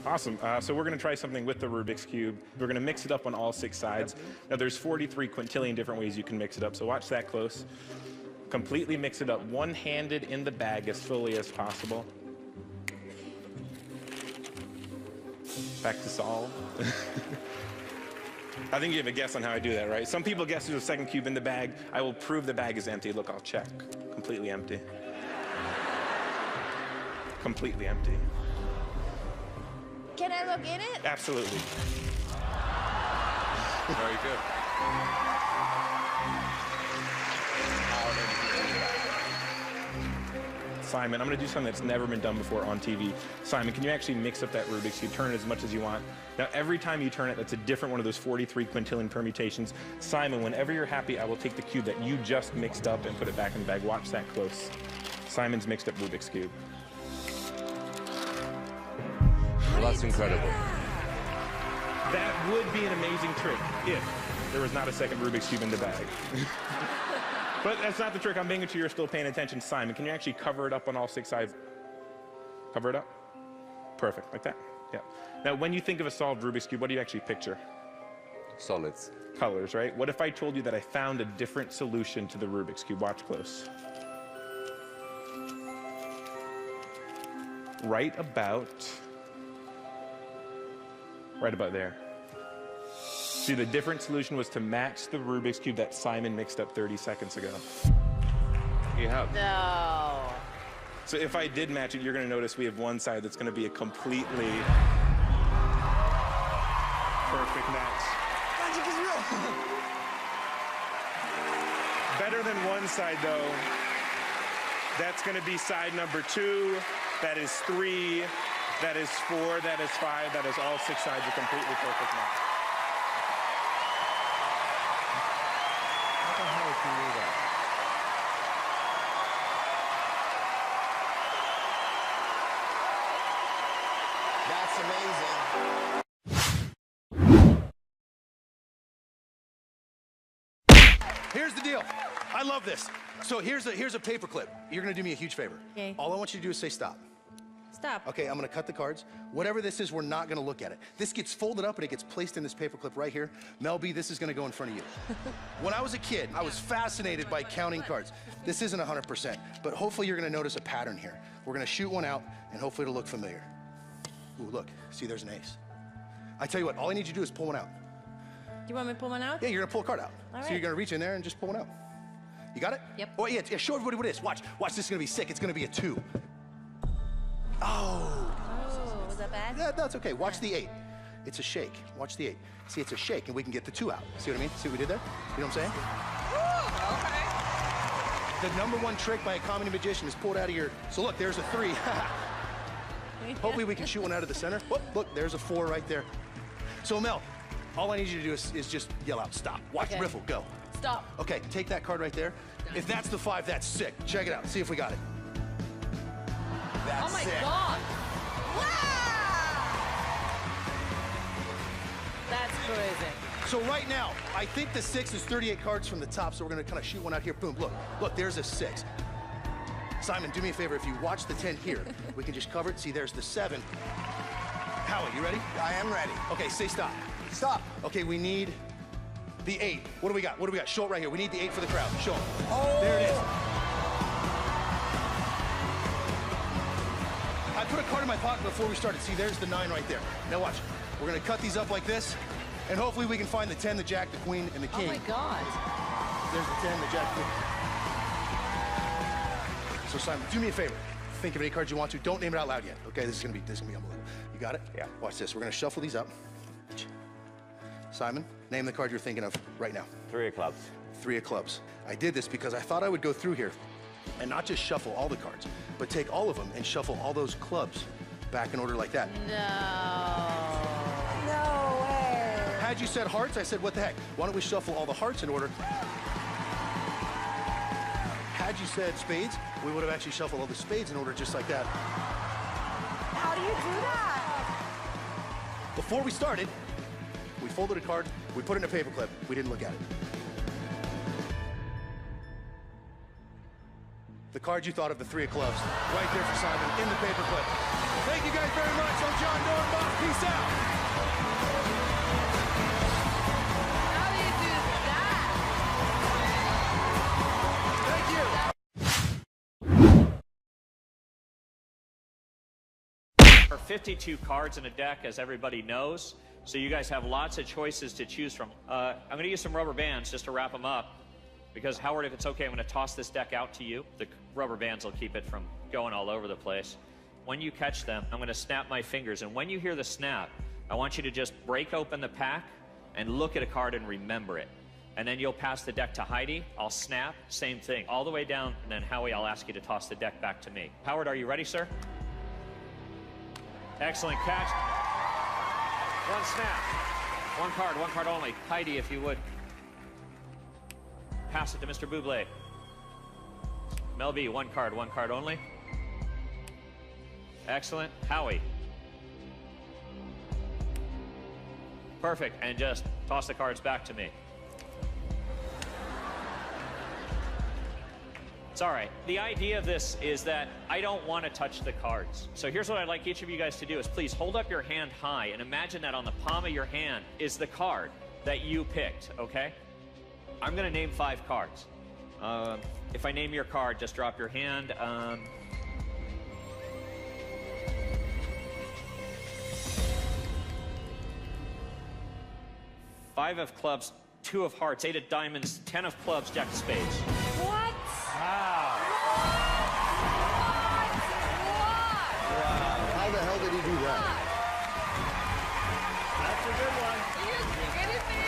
Awesome. So we're going to try something with the Rubik's Cube. We're going to mix it up on all 6 sides. Now there's 43 quintillion different ways you can mix it up, so watch that close. Completely mix it up, one-handed in the bag as fully as possible. Back to solve. I think you have a guess on how I do that, right? Some people guess there's a second cube in the bag. I will prove the bag is empty. Look, I'll check. Completely empty. Completely empty. Can I look in it? Absolutely. Very good. Simon, I'm going to do something that's never been done before on TV. Simon, can you actually mix up that Rubik's Cube? Turn it as much as you want. Now, every time you turn it, that's a different one of those 43 quintillion permutations. Simon, whenever you're happy, I will take the cube that you just mixed up and put it back in the bag. Watch that close. Simon's mixed up Rubik's Cube. Well, that's incredible. That would be an amazing trick if there was not a second Rubik's Cube in the bag. But that's not the trick. I'm making sure you're still paying attention. Simon, can you actually cover it up on all 6 sides? Cover it up? Perfect, like that. Yeah. Now, when you think of a solved Rubik's Cube, what do you actually picture? Solids. Colors, right? What if I told you that I found a different solution to the Rubik's Cube? Watch close. Right about there. See, the different solution was to match the Rubik's Cube that Simon mixed up 30 seconds ago. You have. No. So if I did match it, you're going to notice we have one side that's going to be a completely perfect match. Magic is real. Better than one side, though. That's going to be side number 2. That is 3. That is 4. That is 5. That is all 6 sides a completely perfect match. That's amazing. Here's the deal. I love this. So here's a paper clip. You're gonna do me a huge favor. Okay. All I want you to do is say stop. Stop. Okay, I'm gonna cut the cards. Whatever this is, we're not gonna look at it. This gets folded up and it gets placed in this paper clip right here. Mel B, this is gonna go in front of you. When I was a kid, I was fascinated by counting cards. This isn't 100%, but hopefully you're gonna notice a pattern here. We're gonna shoot one out and hopefully it'll look familiar. Ooh, look, see there's an ace. I tell you what, all I need you to do is pull one out. Do you want me to pull one out? Yeah, you're gonna pull a card out. All So right. you're gonna reach in there and just pull one out. You got it? Yep. Oh yeah, show everybody what it is. Watch, this is gonna be sick. It's gonna be a 2. Oh. Oh, was that bad? Yeah, that's okay. Watch the 8. It's a shake. Watch the 8. See, it's a shake, and we can get the 2 out. See what I mean? See what we did there? You know what I'm saying? Okay. The number 1 trick by a comedy magician is pulled out of your... So look, there's a 3. Hopefully we can shoot one out of the center. Whoop, look, there's a 4 right there. So Mel, all I need you to do is just yell out, stop. Watch Okay. Riffle, go. Stop. Okay, take that card right there. If that's the 5, that's sick. Check it out. See if we got it. That's Oh my sick. God. Wow. That's crazy. So right now, I think the 6 is 38 cards from the top, so we're gonna kind of shoot one out here. Boom, look, there's a 6. Simon, do me a favor, if you watch the 10 here, we can just cover it. See, there's the 7. Howie, you ready? I am ready. Okay, say stop. Stop. Okay, we need the 8. What do we got? Show it right here. We need the 8 for the crowd. Show them. Oh. There it is. I put a card in my pocket before we started. See, there's the 9 right there. Now watch. We're gonna cut these up like this, and hopefully we can find the 10, the Jack, the Queen, and the King. Oh my God. There's the 10, the Jack, Queen. So Simon, do me a favor. Think of any cards you want to. Don't name it out loud yet. Okay, this is gonna be unbelievable. You got it? Yeah. Watch this. We're gonna shuffle these up. Simon, name the card you're thinking of right now. 3 of clubs. 3 of clubs. I did this because I thought I would go through here and not just shuffle all the cards, but take all of them and shuffle all those clubs back in order like that. No. No way. Had you said hearts, I said, what the heck? Why don't we shuffle all the hearts in order? Had you said spades, we would have actually shuffled all the spades in order just like that. How do you do that? Before we started, we folded a card, we put it in a paper clip, we didn't look at it. the card you thought of, the 3 of clubs, right there for Simon in the paperclip. Thank you guys very much. I'm John Dornbach. Peace out. How do you do that? Thank you. There are 52 cards in a deck, as everybody knows, so you guys have lots of choices to choose from. I'm going to use some rubber bands just to wrap them up, because Howard, if it's okay, I'm going to toss this deck out to you. The rubber bands will keep it from going all over the place. When you catch them, I'm going to snap my fingers, and when you hear the snap, I want you to just break open the pack and look at a card and remember it. And then you'll pass the deck to Heidi. I'll snap, same thing, all the way down, and then Howie, I'll ask you to toss the deck back to me. Howard, are you ready, sir? Excellent catch. One snap. One card only. Heidi, if you would. Pass it to Mr. Bublé. Mel B, one card only. Excellent. Howie. Perfect. And just toss the cards back to me. It's all right. The idea of this is that I don't want to touch the cards. So here's what I'd like each of you guys to do is please hold up your hand high and imagine that on the palm of your hand is the card that you picked, okay? I'm going to name 5 cards. If I name your card, just drop your hand. 5 of clubs, 2 of hearts, 8 of diamonds, 10 of clubs, jack of spades. What? Wow. How the hell did he do that? That's a good one. Are you kidding me?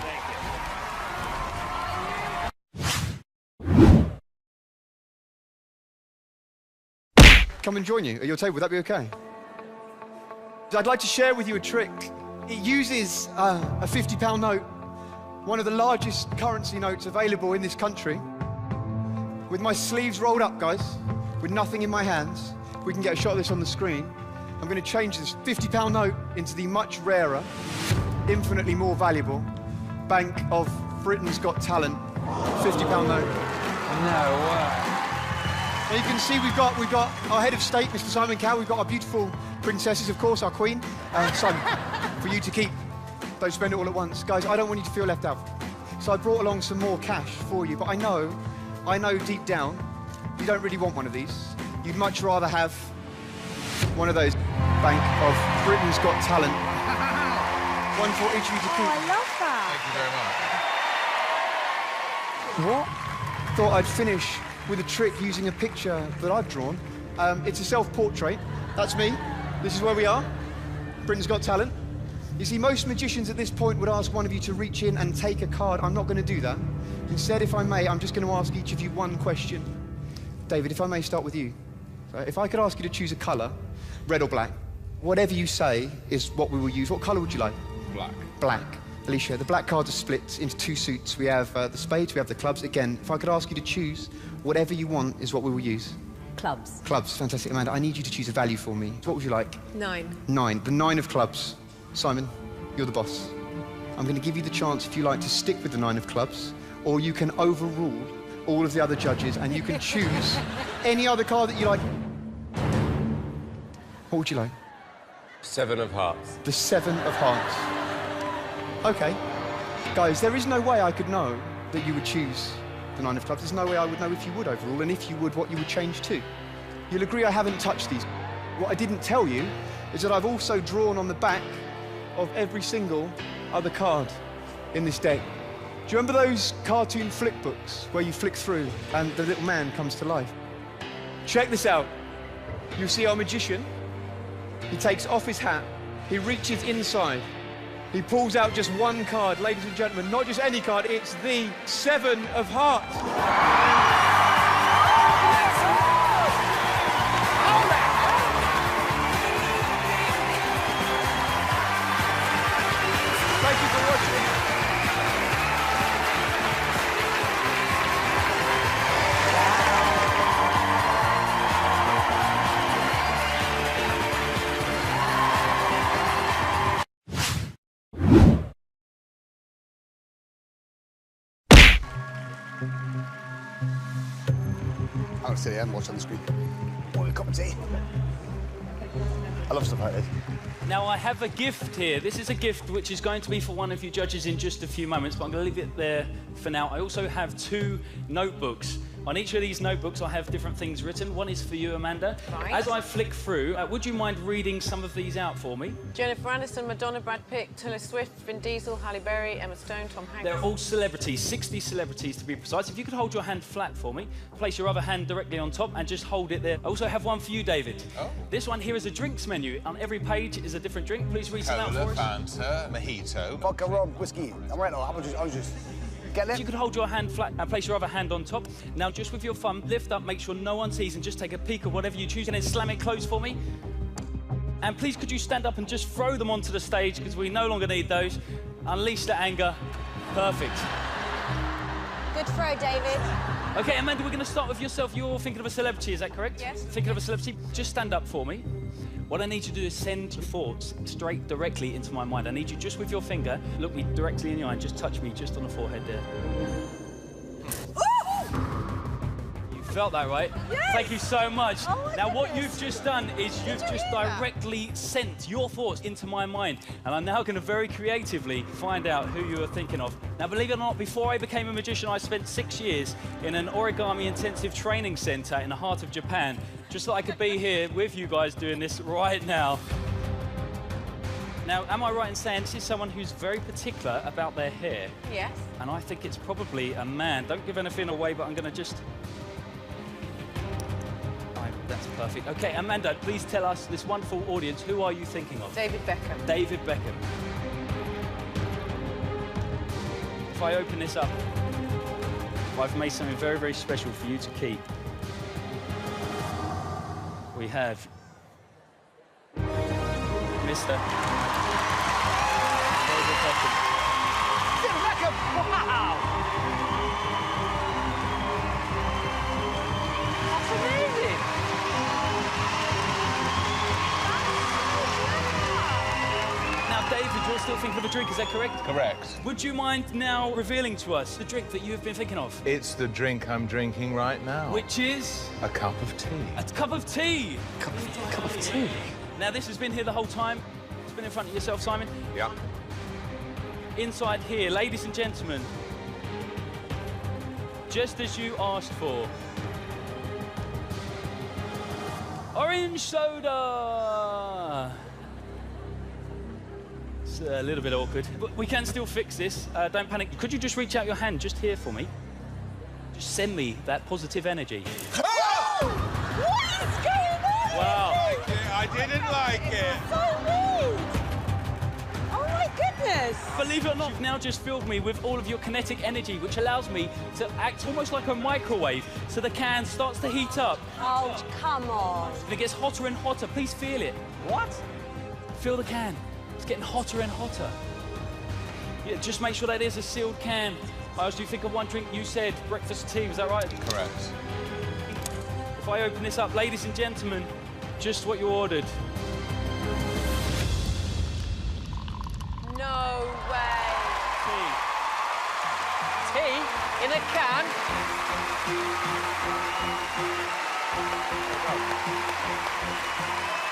Thank you. Come and join you at your table, would that be okay? I'd like to share with you a trick. It uses a £50 note, one of the largest currency notes available in this country. With my sleeves rolled up, guys, with nothing in my hands, we can get a shot of this on the screen. I'm going to change this £50 note into the much rarer, infinitely more valuable Bank of Britain's Got Talent £50 note. No way. Now you can see we've got our head of state, Mr. Simon Cowell. We've got our beautiful princesses, of course, our queen, Simon, for you to keep. Don't spend it all at once. Guys, I don't want you to feel left out. So I brought along some more cash for you, but I know deep down, you don't really want one of these. You'd much rather have one of those Bank of Britain's Got Talent. One for each of you to keep. Oh, I love that. Thank you very much. What? Thought I'd finish with a trick using a picture that I've drawn. It's a self-portrait. That's me. This is where we are. Britain's Got Talent. You see, most magicians at this point would ask one of you to reach in and take a card. I'm not going to do that. Instead, if I may, I'm just going to ask each of you one question. David, if I may start with you. If I could ask you to choose a colour, red or black, whatever you say is what we will use. What colour would you like? Black. Black. Alicia, the black cards are split into 2 suits. We have the spades, we have the clubs. Again, if I could ask you to choose, whatever you want is what we will use. Clubs. Clubs, fantastic. Amanda, I need you to choose a value for me. What would you like? 9. 9. The 9 of clubs. Simon, you're the boss. I'm going to give you the chance, if you like, to stick with the 9 of clubs, or you can overrule all of the other judges and you can choose any other card that you like. What would you like? 7 of hearts. The 7 of hearts. Okay. Guys, there is no way I could know that you would choose the 9 of clubs. There's no way I would know if you would overrule, and if you would, what you would change to. You'll agree I haven't touched these. What I didn't tell you is that I've also drawn on the back of every single other card in this deck. Do you remember those cartoon flick books where you flick through and the little man comes to life? Check this out. You see our magician. He takes off his hat. He reaches inside. He pulls out just one card, ladies and gentlemen, not just any card, it's the 7 of hearts. Thank you for watching. I'll sit here and watch on the screen. What a cup of tea. I love stuff like this. Now, I have a gift here. This is a gift which is going to be for one of you judges in just a few moments, but I'm going to leave it there for now. I also have 2 notebooks. On each of these notebooks, I have different things written. One is for you, Amanda. Right. As I flick through, would you mind reading some of these out for me? Jennifer Aniston, Madonna, Brad Pitt, Taylor Swift, Vin Diesel, Halle Berry, Emma Stone, Tom Hanks. They're all celebrities, 60 celebrities to be precise. If you could hold your hand flat for me, place your other hand directly on top and just hold it there. I also have one for you, David. Oh. This one here is a drinks menu. On every page is a different drink. Please read some out for us. Fanta, mojito. Vodka, rum, whiskey. I'm right now. I'll just get If them. you could hold your hand flat and place your other hand on top. Now, just with your thumb, lift up, make sure no one sees, and just take a peek of whatever you choose, and then slam it closed for me. And please, could you stand up and just throw them onto the stage, because we no longer need those. Unleash the anger. Perfect. Good throw, David. Okay, Amanda, we're going to start with yourself. You're thinking of a celebrity, is that correct? Yes. Thinking of a celebrity? Just stand up for me. What I need you to do is send your thoughts straight directly into my mind. I need you just with your finger, look me directly in the eye and just touch me just on the forehead there. You felt that, right? Yes. Thank you so much. Oh my Now, what goodness. you've just done is you've just directly sent your thoughts into my mind. And I'm now going to very creatively find out who you are thinking of. Now, believe it or not, before I became a magician, I spent 6 years in an origami intensive training center in the heart of Japan, just so I could be here with you guys doing this right now. Now, am I right in saying this is someone who's very particular about their hair? Yes. And I think it's probably a man. Don't give anything away, but I'm going to just... Right, that's perfect. Okay, Amanda, please tell us, this wonderful audience, who are you thinking of? David Beckham. David Beckham. If I open this up, I've made something very, very special for you to keep. We have Mr. David Beckham. David Beckham! Wow! That's amazing. Now, David, you're still thinking of a drink, is that correct? Correct. Would you mind now revealing to us the drink that you have been thinking of? It's the drink I'm drinking right now. Which is A cup of tea. a cup of tea. Cup of tea. Now, this has been here the whole time. It's been in front of yourself, Simon. Yeah. Inside here, ladies and gentlemen, just as you asked for, orange soda. It's a little bit awkward, but we can still fix this. Don't panic. Could you just reach out your hand just here for me? Just send me that positive energy. What is going on? Wow. I didn't like it. So weird. Oh my goodness. Believe it or not, you've now just filled me with all of your kinetic energy, which allows me to act almost like a microwave, so the can starts to heat up. Oh, come on. And it gets hotter and hotter. Please feel it. What? Feel the can. It's getting hotter and hotter. Yeah, just make sure that is a sealed can. I asked you to think of one drink. You said breakfast tea. Was that right? Correct. If I open this up, ladies and gentlemen, just what you ordered. No way. Tea. Tea in a can.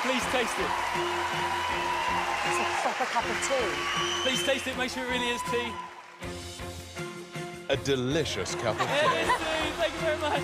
Please taste it. It's a proper cup of tea. Please taste it. Make sure it really is tea. A delicious cup of It tea. is tea. Thank you very much.